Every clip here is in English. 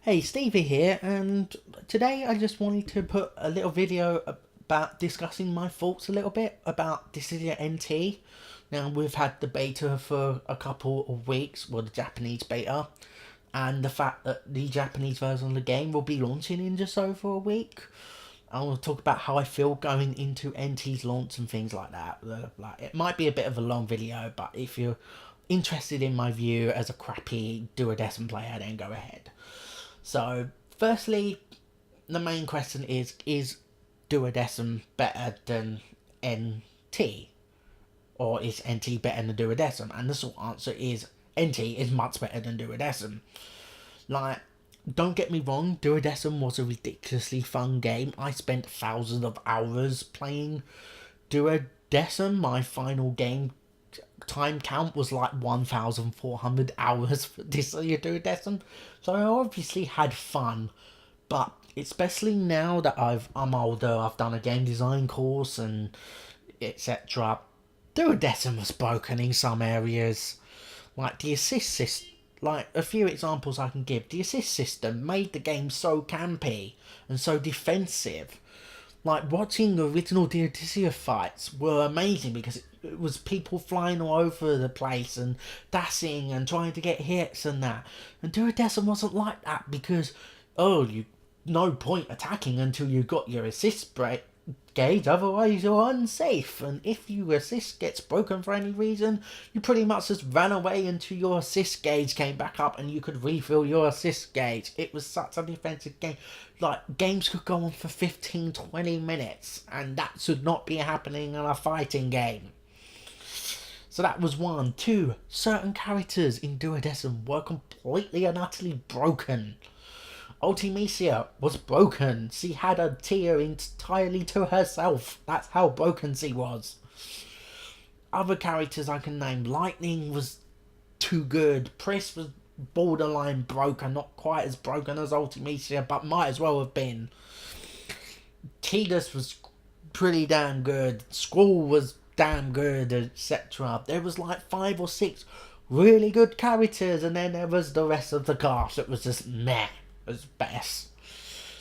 Hey, Stevie here, and today I just wanted to put a little video about discussing my thoughts a little bit about Dissidia NT. Now, we've had the beta for a couple of weeks, well, the Japanese beta, and the fact that the Japanese version of the game will be launching in just over a week. I want to talk about how I feel going into NT's launch and things like that. Like, it might be a bit of a long video, but if you're interested in my view as a crappy duodecim player, then go ahead. So, firstly, the main question is duodecim better than NT? Or is NT better than duodecim? And the short answer is NT is much better than duodecim. Like, don't get me wrong, duodecim was a ridiculously fun game. I spent thousands of hours playing duodecim. My final game time count was like 1,400 hours for this duodecim, so I obviously had fun. But especially now that I'm older, I've done a game design course and etc. Duodecim was broken in some areas, like the assist system. Like, a few examples I can give, the assist system made the game so campy and so defensive. Like, watching the original Dissidia fights were amazing because it was people flying all over the place and dashing and trying to get hits and that. And Duodecim wasn't like that because, no point attacking until you got your assist gauge, otherwise you're unsafe. And if your assist gets broken for any reason, you pretty much just ran away until your assist gauge came back up and you could refill your assist gauge. It was such a defensive game. Like, games could go on for 15-20 minutes, and that should not be happening in a fighting game. So that was one. Two, certain characters in Duodecim were completely and utterly broken. Ultimisia was broken. She had a tier entirely to herself. That's how broken she was. Other characters I can name. Lightning was too good. Pris was borderline broken. Not quite as broken as Ultimisia, but might as well have been. Tidus was pretty damn good. Squall was damn good, etc. There was like 5 or 6 really good characters, and then there was the rest of the cast. It was just meh as best.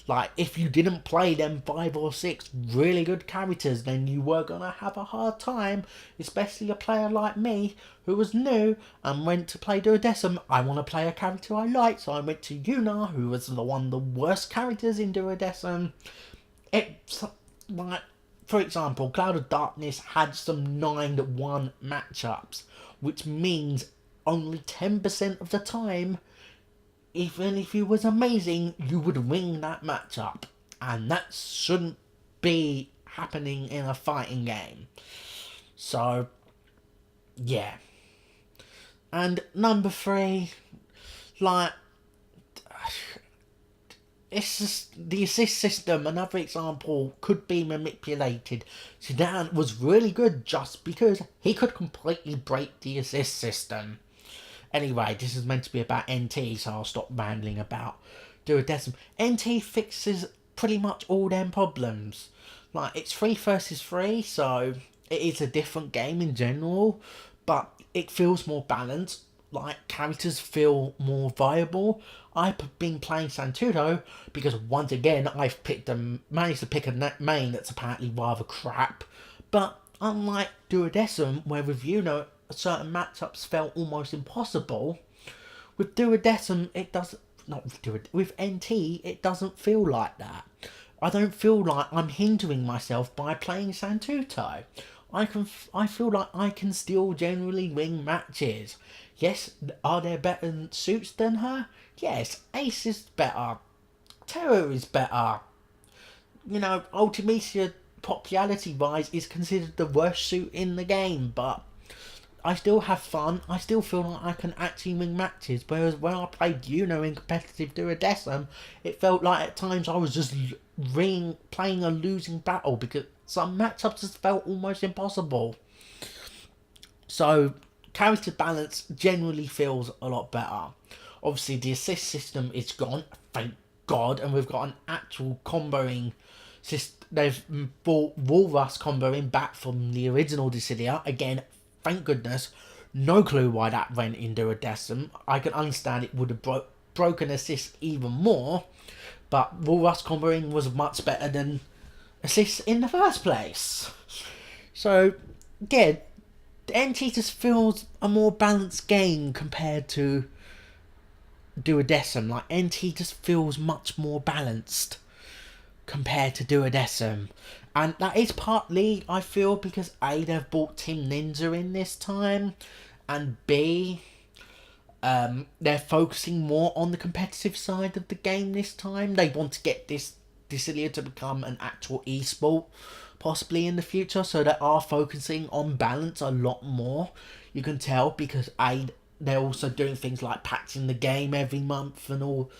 Like, if you didn't play them 5 or 6 really good characters, then you were gonna have a hard time, especially a player like me who was new and went to play Duodecim. I want to play a character I like, so I went to Yuna, who was one of the worst characters in Duodecim. It's like, for example, Cloud of Darkness had some 9-1 matchups, which means only 10% of the time, even if you was amazing, you would win that matchup. And that shouldn't be happening in a fighting game. So, yeah. And number 3, like, it's just the assist system. Another example could be manipulated. Zidane was really good just because he could completely break the assist system. Anyway, this is meant to be about NT, so I'll stop rambling about Duodecim. NT fixes pretty much all them problems. Like, it's 3 versus 3, so it is a different game in general, but it feels more balanced. Like, characters feel more viable. I've been playing Santudo because, once again, I've managed to pick a main that's apparently rather crap. But unlike Duodecim, where with certain matchups felt almost impossible, with Duodecim it doesn't. Not with NT, it doesn't feel like that. I don't feel like I'm hindering myself by playing Santudo. I feel like I can still generally win matches. Yes, are there better suits than her? Yes, Ace is better. Terror is better. Ultimisia, popularity-wise, is considered the worst suit in the game, but I still have fun. I still feel like I can actually win matches. Whereas when I played in competitive Duodecim, it felt like at times I was just playing a losing battle because some matchups just felt almost impossible. So, character balance generally feels a lot better. Obviously, the assist system is gone, thank God, and we've got an actual comboing system. They've brought Walrus comboing back from the original Dissidia. Again, thank goodness. No clue why that went in Duodecim. I can understand it would have broken assists even more, but wall rush comboing was much better than assists in the first place. So, yeah, NT just feels a more balanced game compared to Duodecim. Like, NT just feels much more balanced compared to Duodecim. And that is partly, I feel, because A, they've brought Team Ninja in this time, and B, they're focusing more on the competitive side of the game this time. They want to get this Dissidia to become an actual esport, possibly in the future, so they are focusing on balance a lot more. You can tell because they're also doing things like patching the game every month and all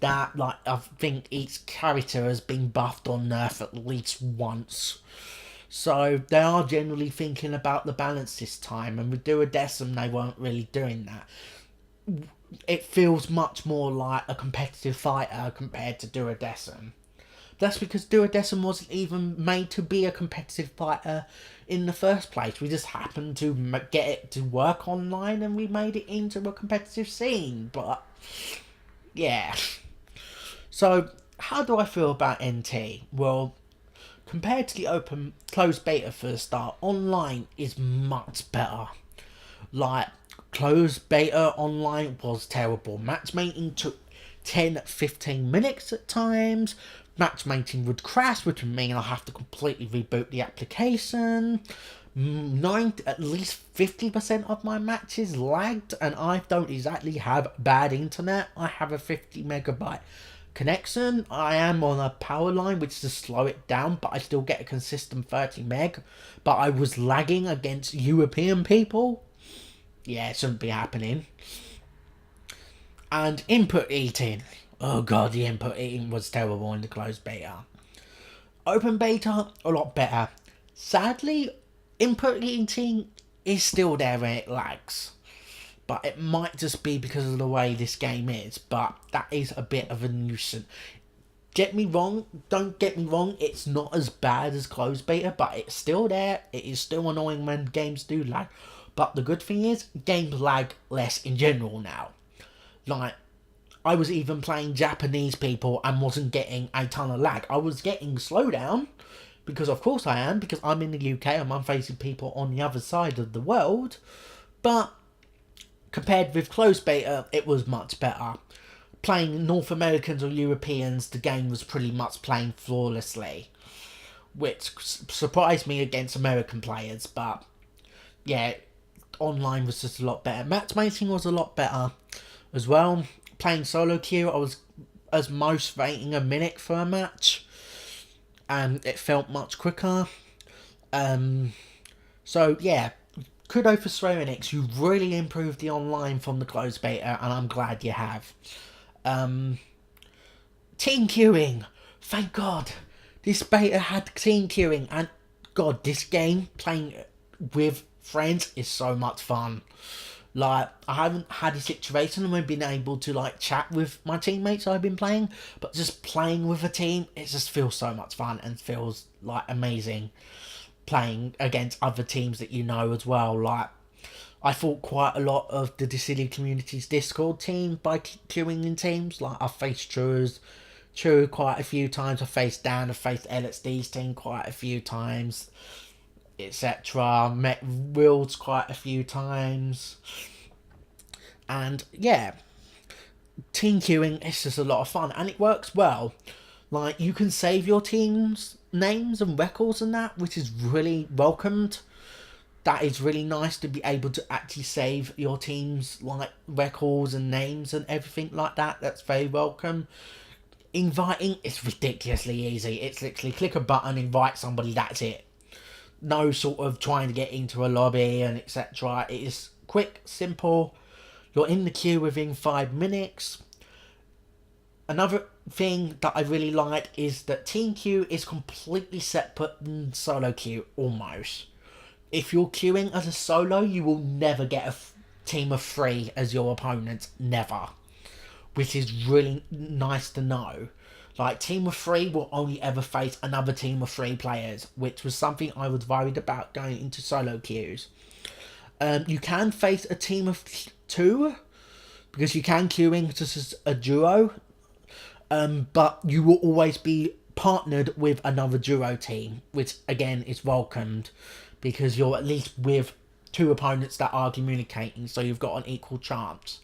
that. Like, I think each character has been buffed or nerfed at least once. So they are generally thinking about the balance this time, and with Duodecim they weren't really doing that. It feels much more like a competitive fighter compared to Duodecim. That's because Duodecim wasn't even made to be a competitive fighter in the first place. We just happened to get it to work online and we made it into a competitive scene. But, yeah. So, how do I feel about NT? Well, compared to the closed beta for the start, online is much better. Like, closed beta online was terrible. Matchmaking took 10-15 minutes at times. Matchmaking would crash, which would mean I'll have to completely reboot the application. At least 50% of my matches lagged, and I don't exactly have bad internet. I have a 50 megabyte connection. I am on a power line, which to slow it down, but I still get a consistent 30 meg. But I was lagging against European people. Yeah, it shouldn't be happening. And input eating. Oh god, the input eating was terrible in the closed beta. Open beta, a lot better. Sadly, input eating is still there when it lags. But it might just be because of the way this game is. But that is a bit of a nuisance. Don't get me wrong, it's not as bad as closed beta, but it's still there. It is still annoying when games do lag. But the good thing is, games lag less in general now. Like, I was even playing Japanese people and wasn't getting a ton of lag. I was getting slowdown, because of course I am, because I'm in the UK and I'm facing people on the other side of the world. But compared with closed beta, it was much better. Playing North Americans or Europeans, the game was pretty much playing flawlessly, which surprised me against American players. But yeah, online was just a lot better. Matchmaking was a lot better as well. Playing solo queue, I was as most waiting a minute for a match, and it felt much quicker. So yeah, kudos for Square Enix. You really improved the online from the closed beta, and I'm glad you have. Team queuing, thank God. This beta had team queuing, and God, this game playing with friends is so much fun. Like, I haven't had a situation where I've been able to, like, chat with my teammates I've been playing, but just playing with a team, it just feels so much fun and feels, like, amazing playing against other teams that you know as well. Like, I fought quite a lot of the Dissidia community's Discord team by queuing in teams. Like, I faced True quite a few times, I faced Dan, I faced LXD's team quite a few times, etc. Met Wills quite a few times. And yeah, team queuing is just a lot of fun, and it works well. Like, you can save your team's names and records and that, which is really welcomed. That is really nice to be able to actually save your team's, like, records and names and everything like that. That's very welcome. Inviting is ridiculously easy. It's literally click a button, invite somebody, that's it. No sort of trying to get into a lobby and etc. It is quick, simple. You're in the queue within 5 minutes. Another thing that I really like is that team queue is completely separate than solo queue, almost. If you're queuing as a solo, you will never get a team of 3 as your opponents, never. Which is really nice to know. Like, team of 3 will only ever face another team of 3 players, which was something I was worried about going into solo queues. You can face a team of 2, because you can queue in just as a duo, but you will always be partnered with another duo team, which again is welcomed because you're at least with two opponents that are communicating, so you've got an equal chance.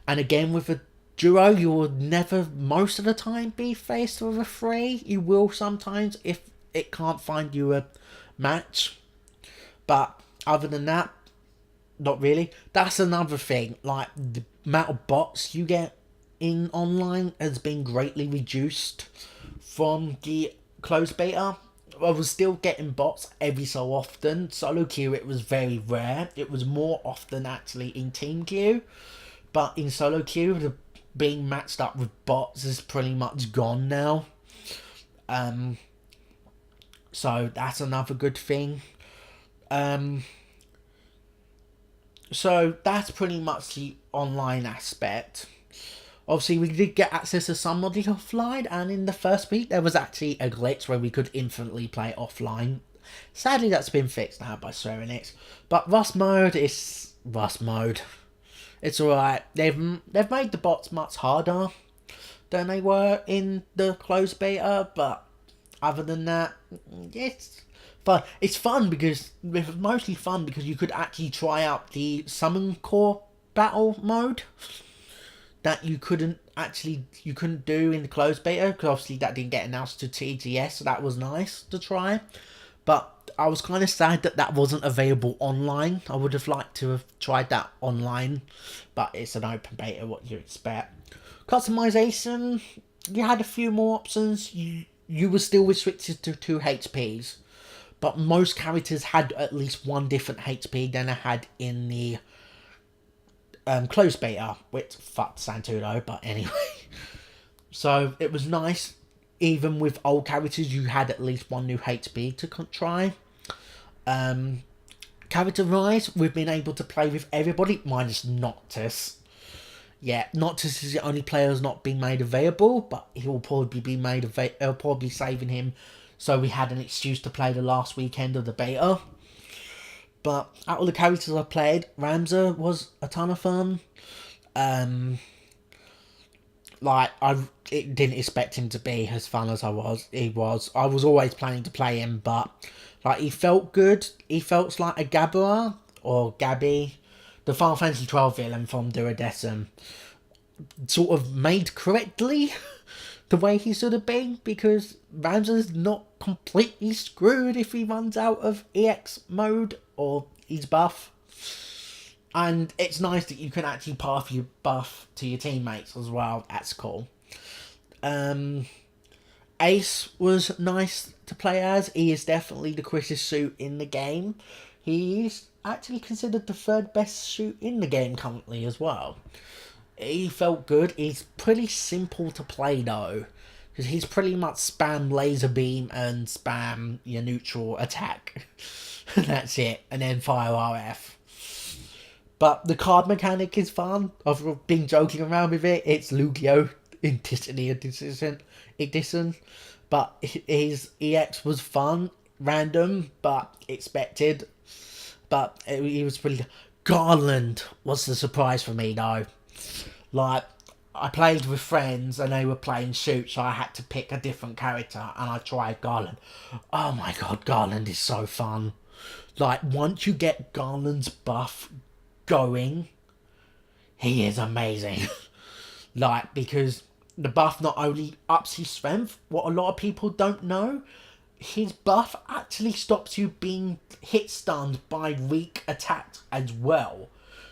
And again, with a duo, you will never, most of the time, be faced with a 3. You will sometimes if it can't find you a match. But other than that, not really. That's another thing. Like, the amount of bots you get in online has been greatly reduced from the closed beta. I was still getting bots every so often. Solo queue, it was very rare. It was more often actually in team queue. But in solo queue, the being matched up with bots is pretty much gone now. So that's another good thing. So that's pretty much the online aspect. Obviously, we did get access to some modding offline, and in the first week, there was actually a glitch where we could infinitely play offline. Sadly, that's been fixed now by Square Enix. But Rust mode is Rust mode. It's alright. They've made the bots much harder than they were in the closed beta, but other than that, it's fun. It's fun because it's mostly fun because you could actually try out the Summon Core battle mode that you couldn't do in the closed beta, because obviously that didn't get announced to TGS, so that was nice to try. But I was kind of sad that that wasn't available online. I would have liked to have tried that online, but it's an open beta, what you expect. Customization, you had a few more options. You were still restricted to 2 HPs, but most characters had at least one different HP than I had in the closed beta, which fucked Santudo, but anyway. So it was nice. Even with old characters, you had at least one new HP to try. Character rise, we've been able to play with everybody, minus Noctis. Yeah, Noctis is the only player who's not been made available, but he will probably be made available. They'll probably be saving him, so we had an excuse to play the last weekend of the beta. But out of the characters I played, Ramza was a ton of fun. I didn't expect him to be as fun as he was. I was always planning to play him, but like, he felt good. He felt like a Gabba or Gabby, the Final Fantasy 12 villain from Duodecim, sort of made correctly the way he should have been, because Ramza's not completely screwed if he runs out of EX mode or he's buff. And it's nice that you can actually pass your buff to your teammates as well. That's cool. Ace was nice to play as. He is definitely the quickest suit in the game. He's actually considered the 3rd best suit in the game currently as well. He felt good. He's pretty simple to play though, because he's pretty much spam laser beam and spam your neutral attack. That's it. And then fire RF. But the card mechanic is fun. I've been joking around with it. It's Lucio in Dissidia Edition. But his EX was fun. Random, but expected. But he was pretty... Garland was the surprise for me, though. Like, I played with friends and they were playing Shoot, so I had to pick a different character, and I tried Garland. Oh my god, Garland is so fun. Like, once you get Garland's buff going, he is amazing. Like, because the buff not only ups his strength, what a lot of people don't know, his buff actually stops you being hit stunned by weak attacks as well.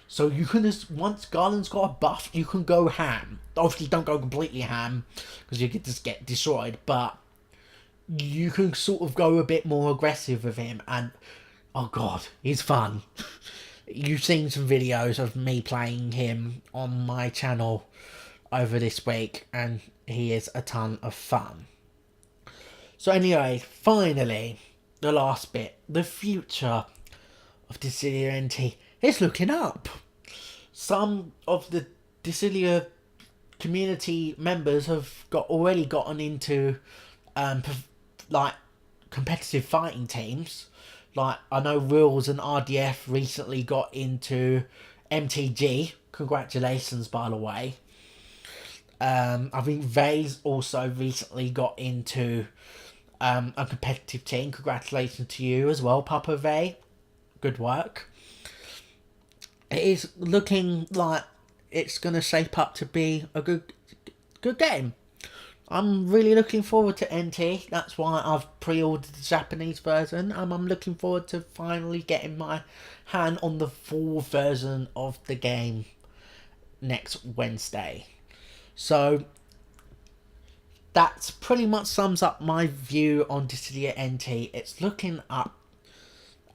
So you can just, once Garland's got a buff, you can go ham. Obviously don't go completely ham, because you could just get destroyed, but you can sort of go a bit more aggressive with him, and oh god, he's fun. You've seen some videos of me playing him on my channel over this week, and he is a ton of fun. So anyway, finally, the last bit. The future of Dissidia NT is looking up. Some of the Dissidia community members have already gotten into like competitive fighting teams. Like, I know Rules and RDF recently got into MTG. Congratulations, by the way. I think Vay's also recently got into a competitive team. Congratulations to you as well, Papa Vay. Good work. It is looking like it's going to shape up to be a good game. I'm really looking forward to NT. That's why I've pre-ordered the Japanese version. And I'm looking forward to finally getting my hand on the full version of the game next Wednesday. So that pretty much sums up my view on Dissidia NT. It's looking up.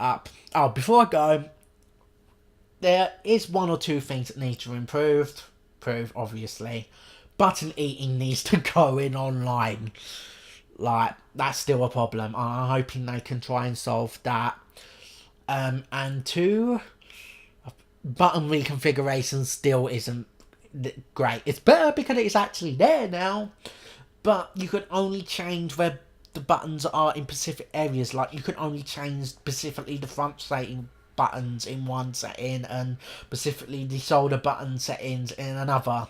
Oh, before I go, there is one or two things that need to improve, obviously. Button eating needs to go in online. Like, that's still a problem. I'm hoping they can try and solve that. And two, button reconfiguration still isn't great. It's better because it's actually there now, but you can only change where the buttons are in specific areas. Like, you can only change specifically the front facing buttons in one setting and specifically the shoulder button settings in another,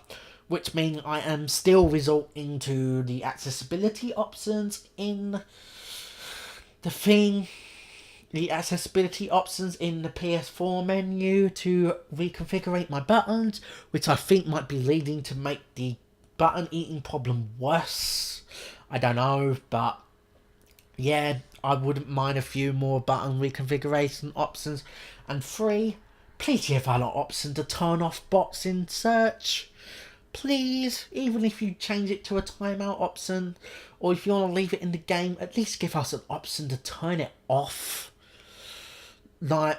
which means I am still resorting to the accessibility options in the thing. The accessibility options in the PS4 menu to reconfigure my buttons, which I think might be leading to make the button eating problem worse. I don't know, but yeah, I wouldn't mind a few more button reconfiguration options. And three, please give an option to turn off bots in search. Please, even if you change it to a timeout option, or if you want to leave it in the game, at least give us an option to turn it off. Like,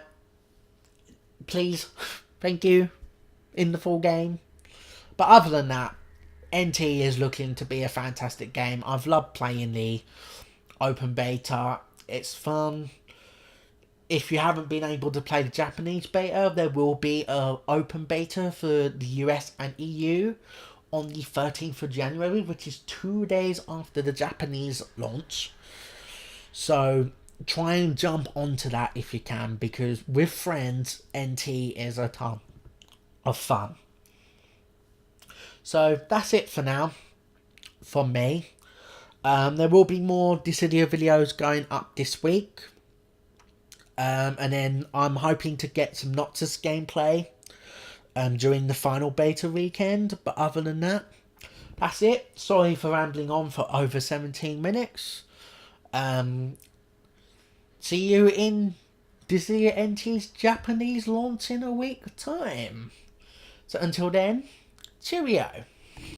please, thank you, in the full game. But other than that, NT is looking to be a fantastic game. I've loved playing the open beta. It's fun. If you haven't been able to play the Japanese beta, there will be an open beta for the US and EU on the 13th of January, which is 2 days after the Japanese launch. So try and jump onto that if you can, because with friends, NT is a ton of fun. So that's it for now, from me. There will be more Dissidia videos going up this week. And then I'm hoping to get some Noxus gameplay during the final beta weekend. But other than that, that's it. Sorry for rambling on for over 17 minutes. See you in Dissidia NT's Japanese launch in a week's time. So until then, cheerio.